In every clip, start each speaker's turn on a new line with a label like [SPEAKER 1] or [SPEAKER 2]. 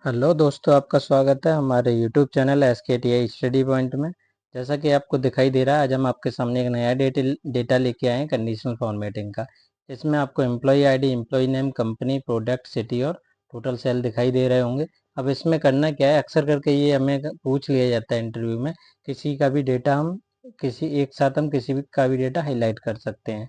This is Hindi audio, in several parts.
[SPEAKER 1] हेलो दोस्तों, आपका स्वागत है हमारे YouTube channel SKTI study point में। जैसा कि आपको दिखाई दे रहा है, आज हम आपके सामने एक नया डेटा लेके आए हैं कंडीशनल फॉर्मेटिंग का। इसमें आपको employee ID, employee name, company, product, city और टोटल सेल दिखाई दे रहे होंगे। अब इसमें करना क्या है, अक्सर करके ये हमें पूछ लिया जाता है इंटरव्यू में, किसी का भी डेटा हम किसी एक साथ हम किसी भी का भी डेटा हाईलाइट कर सकते हैं।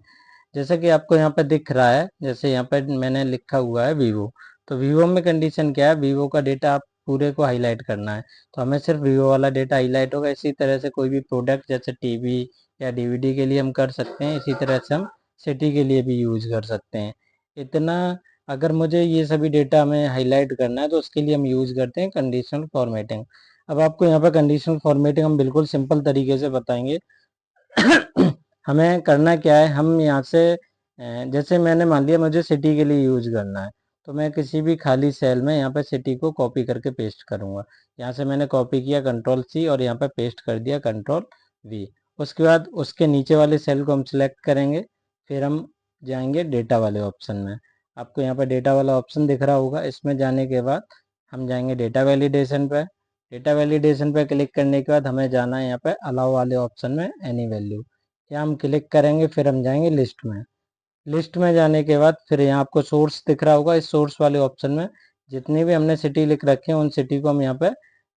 [SPEAKER 1] जैसा कि आपको यहाँ पर दिख रहा है, जैसे यहाँ पर मैंने लिखा हुआ है वीवो। तो वीवो में कंडीशन क्या है, वीवो का डेटा आप पूरे को हाईलाइट करना है, तो हमें सिर्फ वीवो वाला डेटा हाईलाइट होगा। इसी तरह से कोई भी प्रोडक्ट जैसे टीवी या डीवीडी के लिए हम कर सकते हैं, इसी तरह से हम सिटी के लिए भी यूज कर सकते हैं। इतना अगर मुझे ये सभी डेटा हमें हाईलाइट करना है तो उसके लिए हम यूज करते हैं कंडीशनल फॉर्मेटिंग। अब आपको यहाँ पर कंडीशनल फॉर्मेटिंग हम बिल्कुल सिंपल तरीके से बताएंगे। हमें करना क्या है, हम यहाँ से जैसे मैंने मान लिया मुझे सिटी के लिए यूज करना है, तो मैं किसी भी खाली सेल में यहाँ पे सिटी को कॉपी करके पेस्ट करूँगा। यहाँ से मैंने कॉपी किया कंट्रोल C और यहाँ पे पेस्ट कर दिया कंट्रोल V। उसके बाद उसके नीचे वाले सेल को हम सिलेक्ट करेंगे, फिर हम जाएंगे डेटा वाले ऑप्शन में। आपको यहाँ पर डेटा वाला ऑप्शन दिख रहा होगा, इसमें जाने के बाद हम जाएंगे डेटा वैलिडेशन पे। डेटा वैलिडेशन पे क्लिक करने के बाद हमें जाना है यहाँ पे अलाउ वाले ऑप्शन में, एनी वैल्यू। यहाँ हम क्लिक करेंगे, फिर हम जाएंगे लिस्ट में। लिस्ट में जाने के बाद फिर यहाँ आपको सोर्स दिख रहा होगा, इस सोर्स वाले ऑप्शन में जितनी भी हमने सिटी लिख रखे हैं उन सिटी को हम यहाँ पे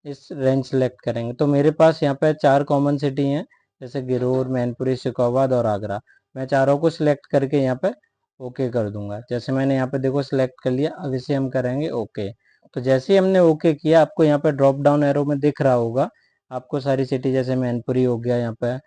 [SPEAKER 1] इस रेंज सेलेक्ट करेंगे। तो मेरे पास यहाँ पे 4 कॉमन सिटी हैं, जैसे गिरोर, मैनपुरी, शिकोहाबाद और आगरा। मैं चारों को सिलेक्ट करके यहाँ पे ओके कर दूंगा। जैसे मैंने यहाँ पे देखो सिलेक्ट कर लिया, अब इसे हम करेंगे ओके। तो जैसे ही हमने ओके किया, आपको यहाँ पे ड्रॉप डाउन एरो में दिख रहा होगा, आपको सारी सिटी जैसे मैनपुरी हो गया, यहाँ पे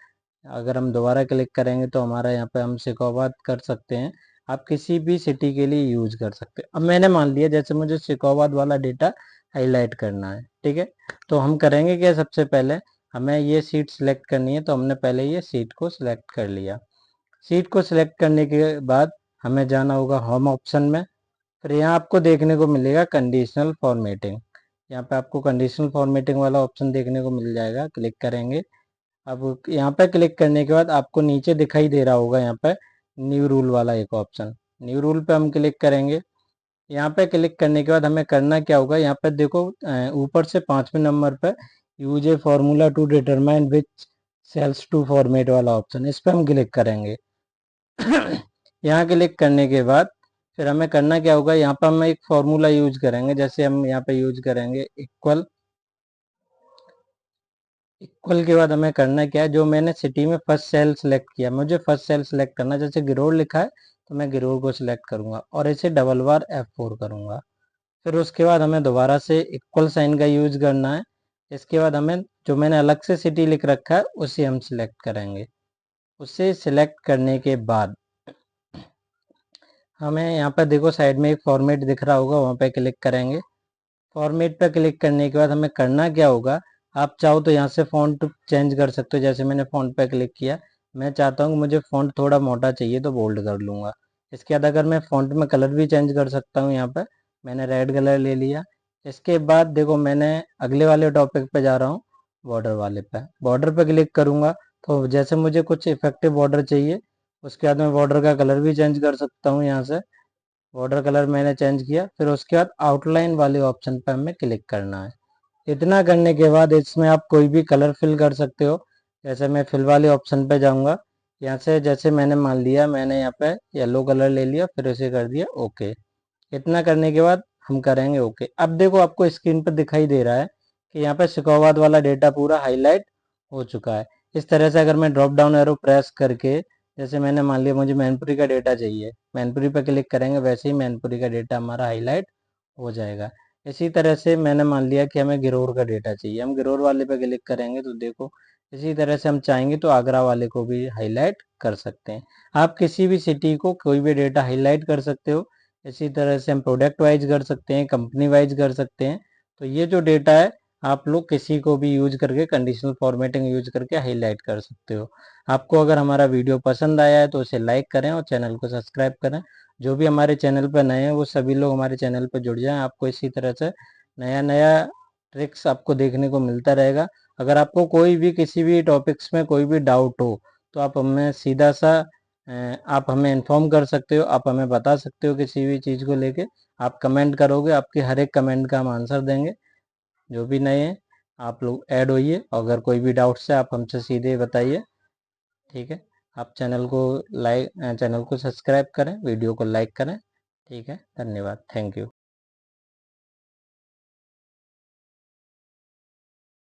[SPEAKER 1] अगर हम दोबारा क्लिक करेंगे तो हमारा यहाँ पे हम शिकोहाबाद कर सकते हैं। आप किसी भी सिटी के लिए यूज कर सकते हैं। अब मैंने मान लिया जैसे मुझे शिकोहाबाद वाला डेटा हाईलाइट करना है, ठीक है। तो हम करेंगे क्या, सबसे पहले हमें ये सीट सिलेक्ट करनी है, तो हमने पहले ये सीट को सिलेक्ट कर लिया। सीट को सिलेक्ट करने के बाद हमें जाना होगा होम ऑप्शन में। फिर यहाँ आपको देखने को मिलेगा कंडीशनल फॉर्मेटिंग। यहाँ पे आपको कंडीशनल फॉर्मेटिंग वाला ऑप्शन देखने को मिल जाएगा, क्लिक करेंगे। अब यहाँ पे क्लिक करने के बाद आपको नीचे दिखाई दे रहा होगा यहाँ पे न्यू रूल वाला एक ऑप्शन। न्यू रूल पे हम क्लिक करेंगे। यहाँ पे क्लिक करने के बाद हमें करना क्या होगा, यहाँ पे देखो ऊपर से 5वें नंबर पे use a formula to determine which cells to format वाला ऑप्शन, इस पे हम क्लिक करेंगे। यहाँ क्लिक करने के बाद फिर हमें करना क्या होगा, यहाँ पे हम एक फॉर्मूला यूज करेंगे। जैसे हम यहाँ पे यूज करेंगे इक्वल। इक्वल के बाद हमें करना क्या है, जो मैंने सिटी में फर्स्ट सेल सेलेक्ट किया, मुझे फर्स्ट सेल सेलेक्ट करना, जैसे गिरोर लिखा है तो मैं गिरोर को सिलेक्ट करूंगा और इसे डबल बार F4 करूंगा। फिर उसके बाद हमें दोबारा से इक्वल साइन का यूज करना है। इसके बाद हमें जो मैंने अलग से सिटी लिख रखा है उसे हम सिलेक्ट करेंगे। उसे सिलेक्ट करने के बाद हमें यहाँ पर देखो साइड में एक फॉर्मेट दिख रहा होगा, वहाँ पे क्लिक करेंगे। फॉर्मेट पे क्लिक करने के बाद हमें करना क्या होगा, आप चाहो तो यहाँ से फ़ॉन्ट चेंज कर सकते हो। जैसे मैंने फ़ॉन्ट पे क्लिक किया, मैं चाहता हूँ कि मुझे फ़ॉन्ट थोड़ा मोटा चाहिए तो बोल्ड कर लूँगा। इसके बाद अगर मैं फ़ॉन्ट में कलर भी चेंज कर सकता हूँ, यहाँ पे मैंने रेड कलर ले लिया। इसके बाद देखो मैंने अगले वाले टॉपिक पे जा रहा हूँ, बॉर्डर वाले पे। बॉर्डर पे क्लिक करूँगा तो जैसे मुझे कुछ इफेक्टिव बॉर्डर चाहिए, उसके बाद मैं बॉर्डर का कलर भी चेंज कर सकता हूँ। यहाँ से बॉर्डर कलर मैंने चेंज किया, फिर उसके बाद आउटलाइन वाले ऑप्शन पर हमें क्लिक करना है। इतना करने के बाद इसमें आप कोई भी कलर फिल कर सकते हो। जैसे मैं फिल वाले ऑप्शन पे जाऊंगा, यहाँ से जैसे मैंने मान लिया मैंने यहाँ पे येलो कलर ले लिया, फिर उसे कर दिया ओके। इतना करने के बाद हम करेंगे ओके। अब देखो आपको स्क्रीन पर दिखाई दे रहा है कि यहाँ पे शिकोहाबाद वाला डेटा पूरा हाईलाइट हो चुका है। इस तरह से अगर मैं ड्रॉप डाउन एरो प्रेस करके, जैसे मैंने मान लिया मुझे मैनपुरी का डेटा चाहिए, मैनपुरी पर क्लिक करेंगे, वैसे ही मैनपुरी का डेटा हमारा हाईलाइट हो जाएगा। इसी तरह से मैंने मान लिया कि हमें गिरोर का डेटा चाहिए, हम गिरोर वाले पे क्लिक करेंगे तो देखो इसी तरह से हम चाहेंगे तो आगरा वाले को भी हाईलाइट कर सकते हैं। आप किसी भी सिटी को कोई भी डेटा हाईलाइट कर सकते हो। इसी तरह से हम प्रोडक्ट वाइज कर सकते हैं, कंपनी वाइज कर सकते हैं। तो ये जो डेटा है आप लोग किसी को भी यूज करके कंडीशनल फॉर्मेटिंग यूज करके हाईलाइट कर सकते हो। आपको अगर हमारा वीडियो पसंद आया है तो उसे लाइक करें और चैनल को सब्सक्राइब करें। जो भी हमारे चैनल पर नए हैं वो सभी लोग हमारे चैनल पर जुड़ जाएं। आपको इसी तरह से नया नया ट्रिक्स आपको देखने को मिलता रहेगा। अगर आपको कोई भी किसी भी टॉपिक्स में कोई भी डाउट हो तो आप हमें सीधा सा आप हमें इन्फॉर्म कर सकते हो, आप हमें बता सकते हो किसी भी चीज़ को लेके। आप कमेंट करोगे, आपके हर एक कमेंट का हम आंसर देंगे। जो भी नए हैं आप लोग ऐड होइए, अगर कोई भी डाउट्स है आप हमसे सीधे बताइए, ठीक है। आप चैनल को सब्सक्राइब करें, वीडियो को लाइक करें, ठीक है। धन्यवाद, थैंक यू।